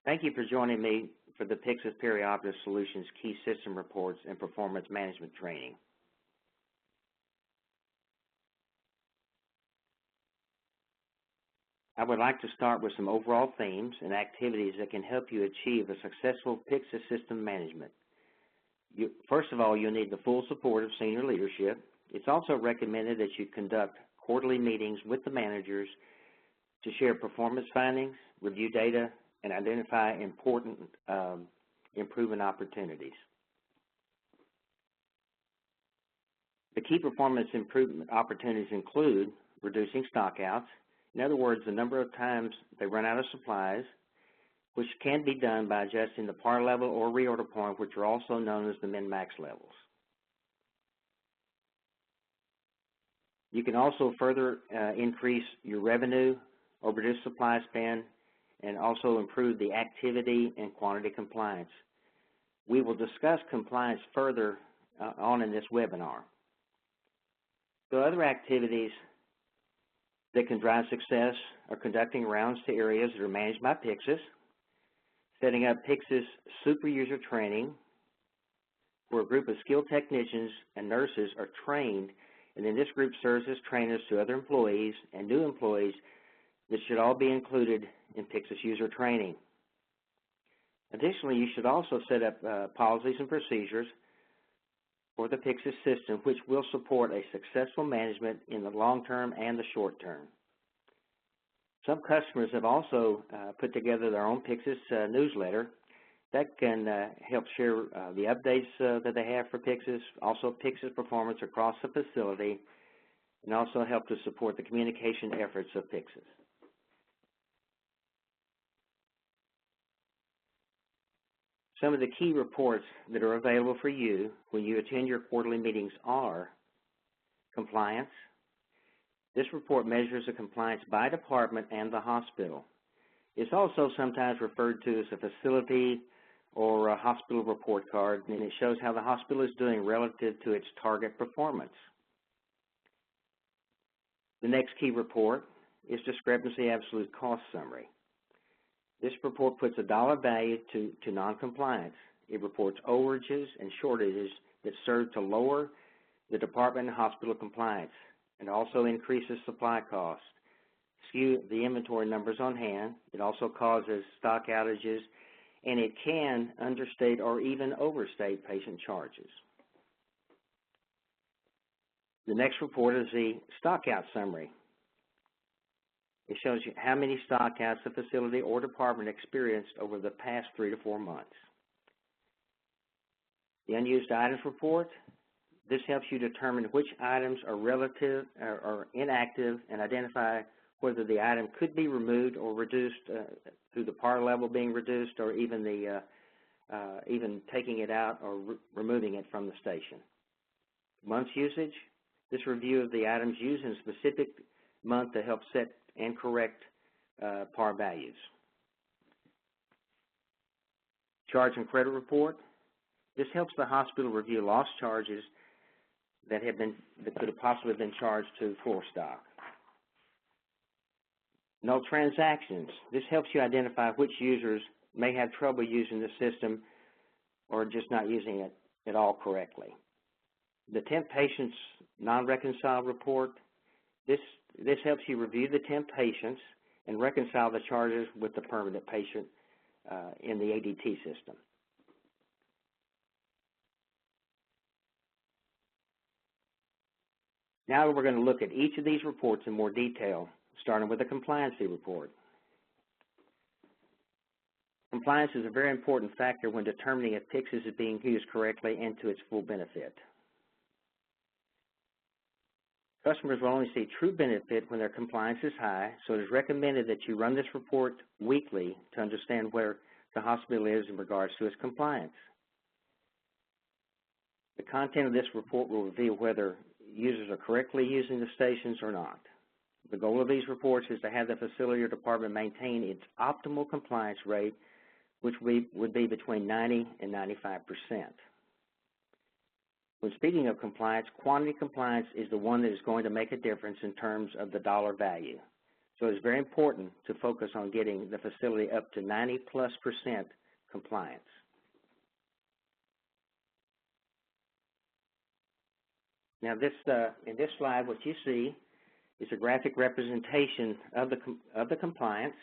Thank you for joining me for the Pyxis Perioperative Solutions Key System Reports and Performance Management Training. I would like to start with some overall themes and activities that can help you achieve a successful Pyxis system management. First of all, you'll need the full support of senior leadership. It's also recommended that you conduct quarterly meetings with the managers to share performance findings, review data, and identify important improvement opportunities. The key performance improvement opportunities include reducing stockouts. In other words, the number of times they run out of supplies, which can be done by adjusting the par level or reorder point, which are also known as the min-max levels. You can also further increase your revenue or reduce supply spend and also improve the activity and quantity compliance. We will discuss compliance further on in this webinar. So other activities that can drive success are conducting rounds to areas that are managed by Pyxis, setting up Pyxis super user training, where a group of skilled technicians and nurses are trained, and then this group serves as trainers to other employees and new employees that should all be included in Pyxis user training. Additionally, you should also set up policies and procedures for the Pyxis system, which will support a successful management in the long term and the short term. Some customers have also put together their own Pyxis newsletter that can help share the updates that they have for Pyxis, also Pyxis performance across the facility, and also help to support the communication efforts of Pyxis. Some of the key reports that are available for you when you attend your quarterly meetings are compliance. This report measures the compliance by department and the hospital. It's also sometimes referred to as a facility or a hospital report card, and it shows how the hospital is doing relative to its target performance. The next key report is discrepancy absolute cost summary. This report puts a dollar value to noncompliance. It reports overages and shortages that serve to lower the department and hospital compliance, and also increases supply costs, skew the inventory numbers on hand. It also causes stock outages, and it can understate or even overstate patient charges. The next report is the stockout summary. It shows you how many stockouts the facility or department experienced over the past 3 to 4 months. The unused items report. This helps you determine which items are relative or inactive and identify whether the item could be removed or reduced through the par level being reduced, or even even taking it out or removing it from the station. Months usage. This review of the items used in a specific month to help set and correct par values. Charge and credit report. This helps the hospital review lost charges that could have possibly been charged to full stock. No transactions. This helps you identify which users may have trouble using the system or just not using it at all correctly. The temp patients non-reconciled report. This helps you review the temp patients and reconcile the charges with the permanent patient in the ADT system. Now we're going to look at each of these reports in more detail, starting with the compliancy report. Compliance is a very important factor when determining if Pyxis is being used correctly and to its full benefit. Customers will only see true benefit when their compliance is high, so it is recommended that you run this report weekly to understand where the hospital is in regards to its compliance. The content of this report will reveal whether users are correctly using the stations or not. The goal of these reports is to have the facility or department maintain its optimal compliance rate, which would be between 90 and 95%. When speaking of compliance, quantity compliance is the one that is going to make a difference in terms of the dollar value. So it's very important to focus on getting the facility up to 90+% compliance. Now, in this slide, what you see is a graphic representation of the compliance.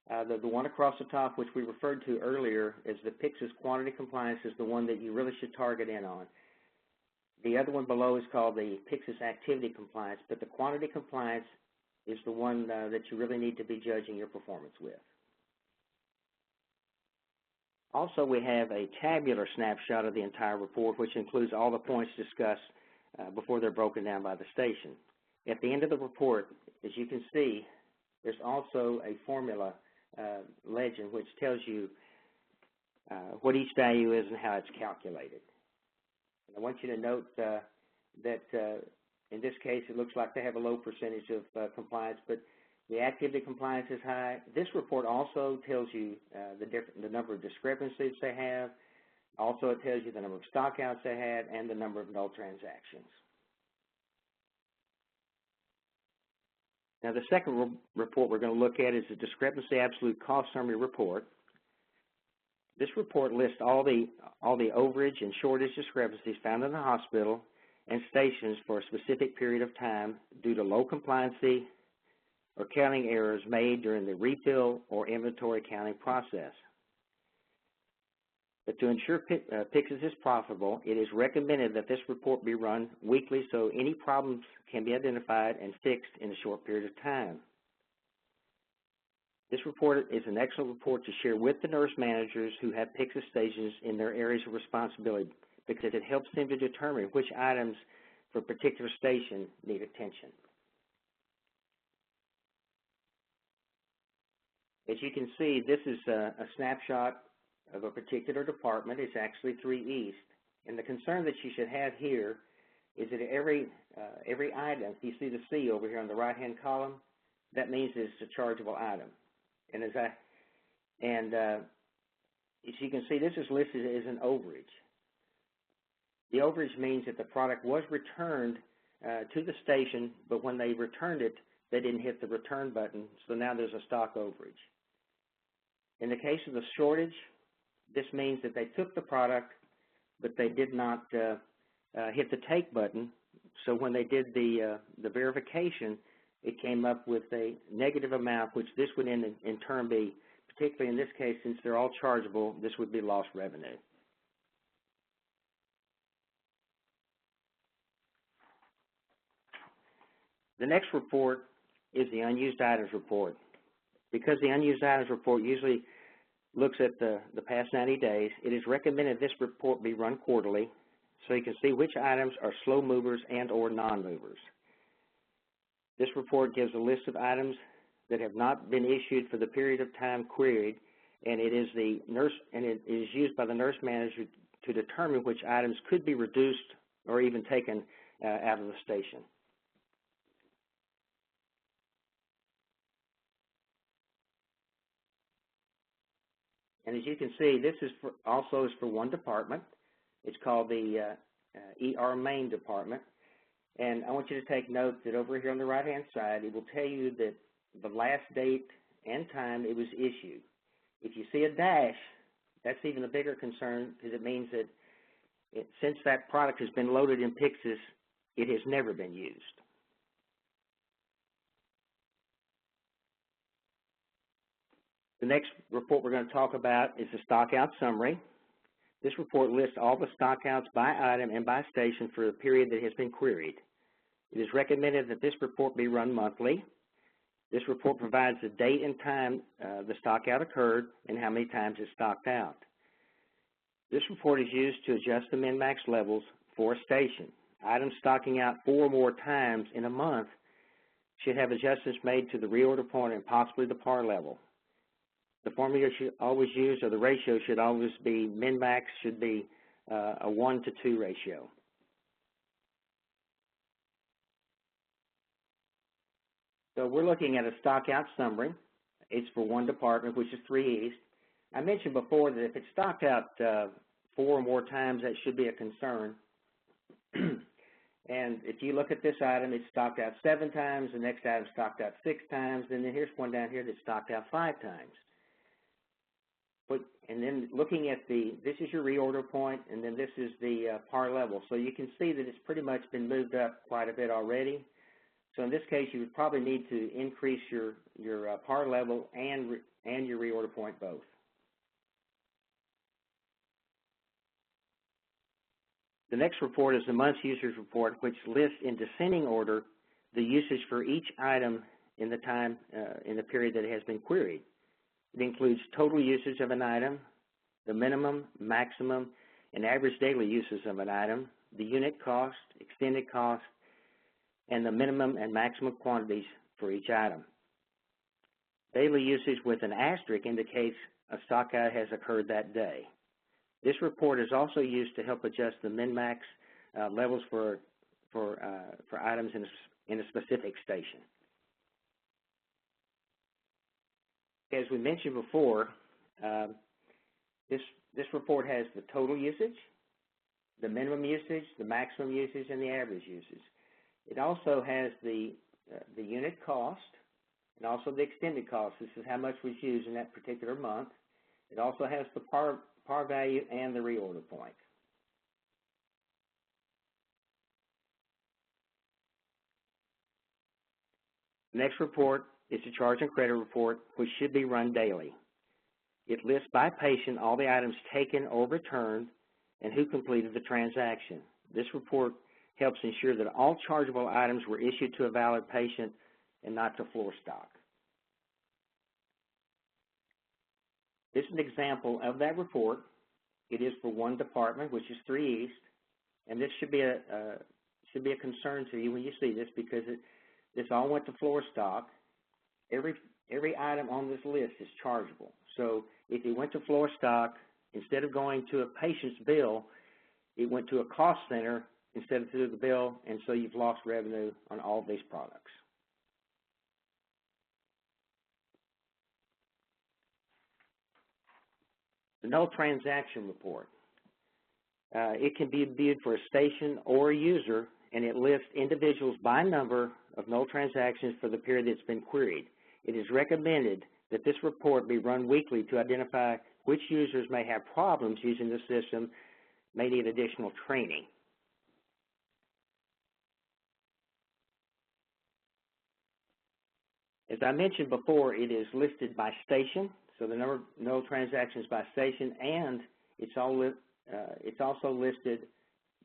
The one across the top, which we referred to earlier as the Pyxis quantity compliance, is the one that you really should target in on. The other one below is called the Pyxis activity compliance, but the quantity compliance is the one that you really need to be judging your performance with. Also, we have a tabular snapshot of the entire report, which includes all the points discussed before they're broken down by the station. At the end of the report, as you can see, there's also a formula legend which tells you what each value is and how it's calculated. And I want you to note that in this case, it looks like they have a low percentage of compliance, but the activity compliance is high. This report also tells you the number of discrepancies they have. Also, it tells you the number of stockouts they had and the number of null transactions. Now, the second report we're going to look at is the Discrepancy Absolute Cost Summary Report. This report lists all the overage and shortage discrepancies found in the hospital and stations for a specific period of time due to low compliancy or counting errors made during the refill or inventory counting process. But to ensure Pyxis is profitable, it is recommended that this report be run weekly so any problems can be identified and fixed in a short period of time. This report is an excellent report to share with the nurse managers who have Pyxis stations in their areas of responsibility because it helps them to determine which items for a particular station need attention. As you can see, this is a snapshot of a particular department. It's actually 3 East. And the concern that you should have here is that every item, you see the C over here on the right-hand column, that means it's a chargeable item. And as you can see, this is listed as an overage. The overage means that the product was returned to the station, but when they returned it, they didn't hit the return button, so now there's a stock overage. In the case of the shortage, this means that they took the product, but they did not hit the take button. So when they did the verification, it came up with a negative amount, which this would in turn be, particularly in this case, since they're all chargeable, this would be lost revenue. The next report is the unused items report. Because the unused items report usually looks at the past 90 days, it is recommended this report be run quarterly so you can see which items are slow movers and or non-movers. This report gives a list of items that have not been issued for the period of time queried, and it is used by the nurse manager to determine which items could be reduced or even taken out of the station. And as you can see, this is also for one department. It's called the ER main department. And I want you to take note that over here on the right-hand side, it will tell you that the last date and time it was issued. If you see a dash, that's even a bigger concern because it means that since that product has been loaded in Pyxis, it has never been used. The next report we're going to talk about is the stockout summary. This report lists all the stockouts by item and by station for the period that has been queried. It is recommended that this report be run monthly. This report provides the date and time the stockout occurred and how many times it stocked out. This report is used to adjust the min-max levels for a station. Items stocking out 4 or more times in a month should have adjustments made to the reorder point and possibly the par level. The formula should always use, or the ratio should always be, min-max should be a 1-to-2 ratio. So we're looking at a stockout summary. It's for one department, which is 3 East. I mentioned before that if it's stocked out 4 or more times, that should be a concern. And if you look at this item, it's stocked out 7 times, the next item stocked out 6 times, and then here's one down here that's stocked out 5 times. And then looking at this is your reorder point, and then this is the par level. So you can see that it's pretty much been moved up quite a bit already. So in this case, you would probably need to increase your par level and your reorder point both. The next report is the month's usage report, which lists in descending order the usage for each item in the time in the period that it has been queried. It includes total usage of an item, the minimum, maximum, and average daily uses of an item, the unit cost, extended cost, and the minimum and maximum quantities for each item. Daily usage with an asterisk indicates a stockout has occurred that day. This report is also used to help adjust the min-max levels for items in a specific station. As we mentioned before, this report has the total usage, the minimum usage, the maximum usage, and the average usage. It also has the unit cost and also the extended cost. This is how much was used in that particular month. It also has the par value and the reorder point. The next report is the charge and credit report, which should be run daily. It lists by patient all the items taken or returned and who completed the transaction. This report helps ensure that all chargeable items were issued to a valid patient and not to floor stock. This is an example of that report. It is for one department, which is 3 East, and this should be a concern to you when you see this, because this all went to floor stock. Every item on this list is chargeable. So if it went to floor stock, instead of going to a patient's bill, it went to a cost center instead of to the bill, and so you've lost revenue on all of these products. The no transaction report. It can be viewed for a station or a user, and it lists individuals by number of null transactions for the period that's been queried. It is recommended that this report be run weekly to identify which users may have problems using the system, may need additional training. As I mentioned before, it is listed by station, so the number of null transactions by station, and it's also listed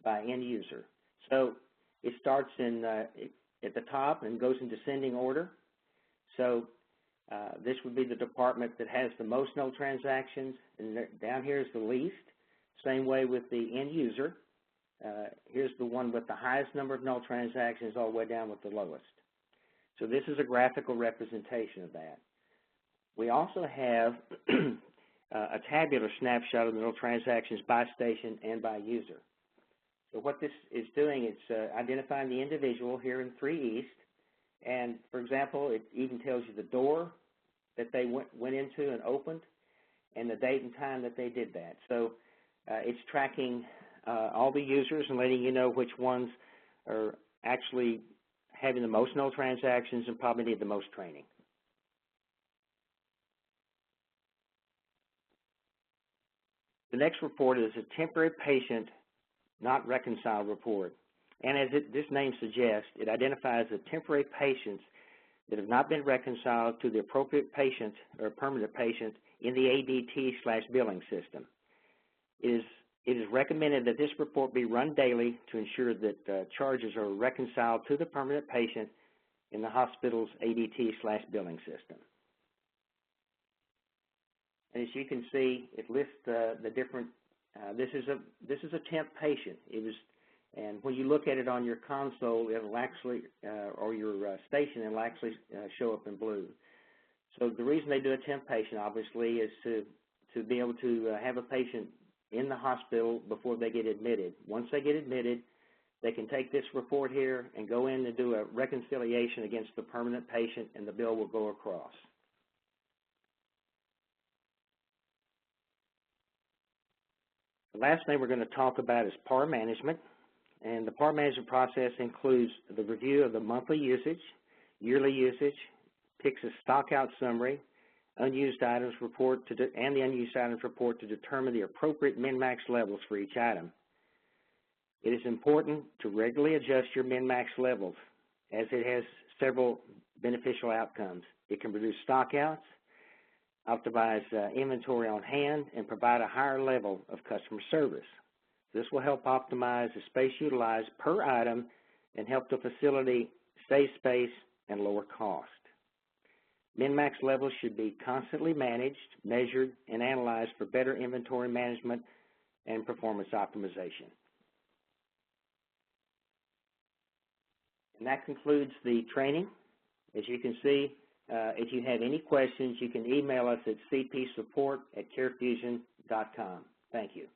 by end user. So it starts at the top and goes in descending order. So this would be the department that has the most null transactions, and down here is the least. Same way with the end user. Here's the one with the highest number of null transactions, all the way down with the lowest. So this is a graphical representation of that. We also have a tabular snapshot of the null transactions by station and by user. So what this is doing, it's identifying the individual here in 3 East. And, for example, it even tells you the door that they went into and opened and the date and time that they did that. So it's tracking all the users and letting you know which ones are actually having the most null transactions and probably need the most training. The next report is a temporary patient not reconciled report. And as this name suggests, it identifies the temporary patients that have not been reconciled to the appropriate patient or permanent patient in the ADT/billing system. It is recommended that this report be run daily to ensure that charges are reconciled to the permanent patient in the hospital's ADT/billing system. And as you can see, it lists the different. This is a temp patient. And when you look at it on your console, it'll actually, or your station, it'll actually show up in blue. So the reason they do a temp patient, obviously, is to be able to have a patient in the hospital before they get admitted. Once they get admitted, they can take this report here and go in and do a reconciliation against the permanent patient, and the bill will go across. The last thing we're going to talk about is PAR management. And the part management process includes the review of the monthly usage, yearly usage, Pyxis stockout summary, unused items report, and the unused items report to determine the appropriate min-max levels for each item. It is important to regularly adjust your min-max levels, as it has several beneficial outcomes. It can reduce stockouts, optimize inventory on hand, and provide a higher level of customer service. This will help optimize the space utilized per item and help the facility save space and lower cost. Min-max levels should be constantly managed, measured, and analyzed for better inventory management and performance optimization. And that concludes the training. As you can see, if you have any questions, you can email us at cpsupport@carefusion.com. Thank you.